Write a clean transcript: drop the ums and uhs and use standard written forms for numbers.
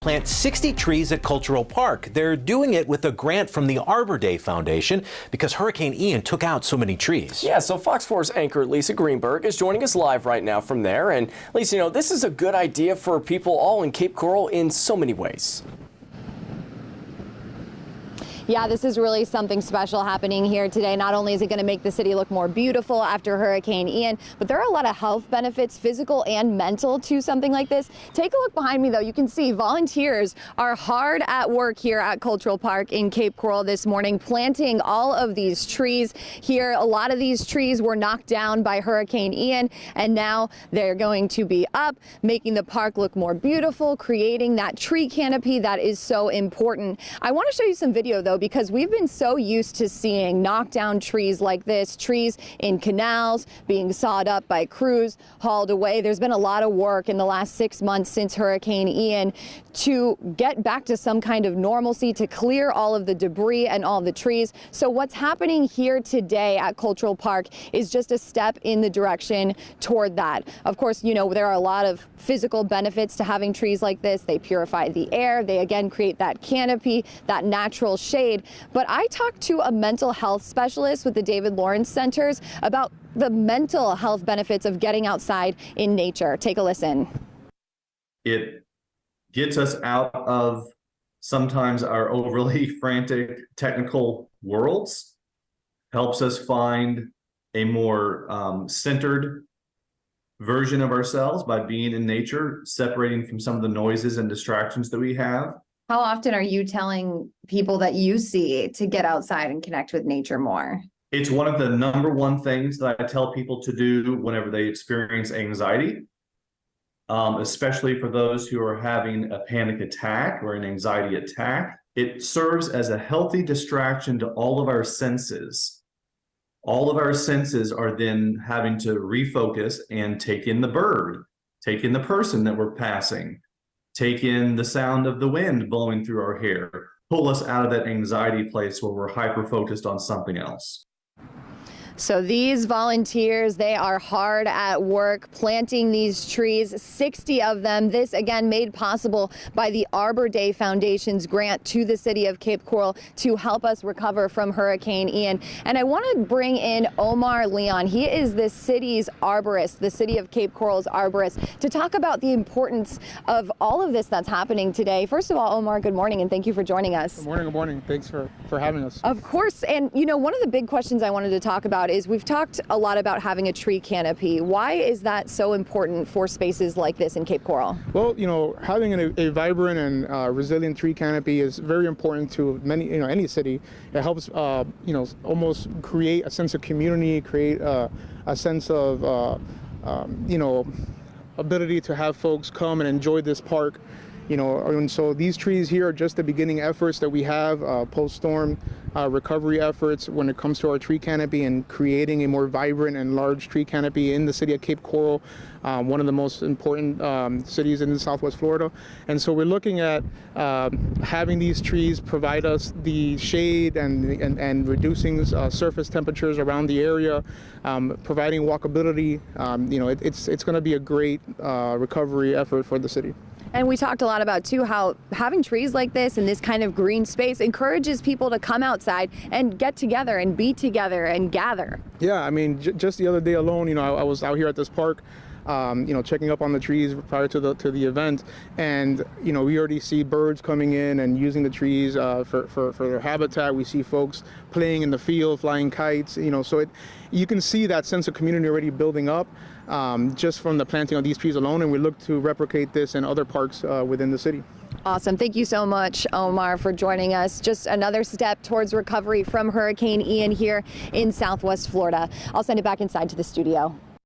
Plant 60 trees at Cultural Park. They're doing it with a grant from the Arbor Day Foundation because Hurricane Ian took out so many trees. Yeah, so Fox 4's anchor Lisa Greenberg is joining us live right now from there. And Lisa, you know, this is a good idea for people all in Cape Coral in so many ways. Yeah, this is really something special happening here today. Not only is it going to make the city look more beautiful after Hurricane Ian, but there are a lot of health benefits, physical and mental, to something like this. Take a look behind me, though. You can see volunteers are hard at work here at Cultural Park in Cape Coral this morning, planting all of these trees here. A lot of these trees were knocked down by Hurricane Ian, and now they're going to be up, making the park look more beautiful, creating that tree canopy that is so important. I want to show you some video, though, because we've been so used to seeing knockdown trees like this, trees in canals being sawed up by crews, hauled away. There's been a lot of work in the last 6 months since Hurricane Ian to get back to some kind of normalcy, to clear all of the debris and all the trees. So what's happening here today at Cultural Park is just a step in the direction toward that. Of course, you know, there are a lot of physical benefits to having trees like this. They purify the air. They again create that canopy, that natural shade. But I talked to a mental health specialist with the David Lawrence Centers about the mental health benefits of getting outside in nature. Take a listen. It gets us out of sometimes our overly frantic technical worlds, helps us find a more centered version of ourselves by being in nature, separating from some of the noises and distractions that we have. How often are you telling people that you see to get outside and connect with nature more? It's one of the number one things that I tell people to do whenever they experience anxiety, especially for those who are having a panic attack or an anxiety attack. It serves as a healthy distraction to all of our senses. All of our senses are then having to refocus and take in the bird, take in the person that we're passing, take in the sound of the wind blowing through our hair, pull us out of that anxiety place where we're hyper-focused on something else. So these volunteers, they are hard at work planting these trees, 60 of them. This, again, made possible by the Arbor Day Foundation's grant to the city of Cape Coral to help us recover from Hurricane Ian. And I want to bring in Omar Leon. He is the city's arborist, the city of Cape Coral's arborist, to talk about the importance of all of this that's happening today. First of all, Omar, good morning, and thank you for joining us. Good morning, good morning. Thanks for having us. Of course. And, you know, one of the big questions I wanted to talk about is we've talked a lot about having a tree canopy. Why is that so important for spaces like this in Cape Coral? Well, you know, having a vibrant and resilient tree canopy is very important to any city. It helps, almost create a sense of community, create a sense of, ability to have folks come and enjoy this park. And so these trees here are just the beginning efforts that we have, post-storm recovery efforts when it comes to our tree canopy and creating a more vibrant and large tree canopy in the city of Cape Coral, one of the most important cities in Southwest Florida. And so we're looking at having these trees provide us the shade and reducing surface temperatures around the area, providing walkability. It's going to be a great recovery effort for the city. And we talked a lot about, too, how having trees like this and this kind of green space encourages people to come outside and get together and be together and gather. Yeah, I mean, just the other day alone, I was out here at this park, checking up on the trees prior to the event, and we already see birds coming in and using the trees for their habitat. We see folks playing in the field, flying kites. So you can see that sense of community already building up just from the planting of these trees alone, and we look to replicate this in other parks within the city. Awesome. Thank you so much, Omar, for joining us. Just another step towards recovery from Hurricane Ian here in Southwest Florida. I'll send it back inside to the studio.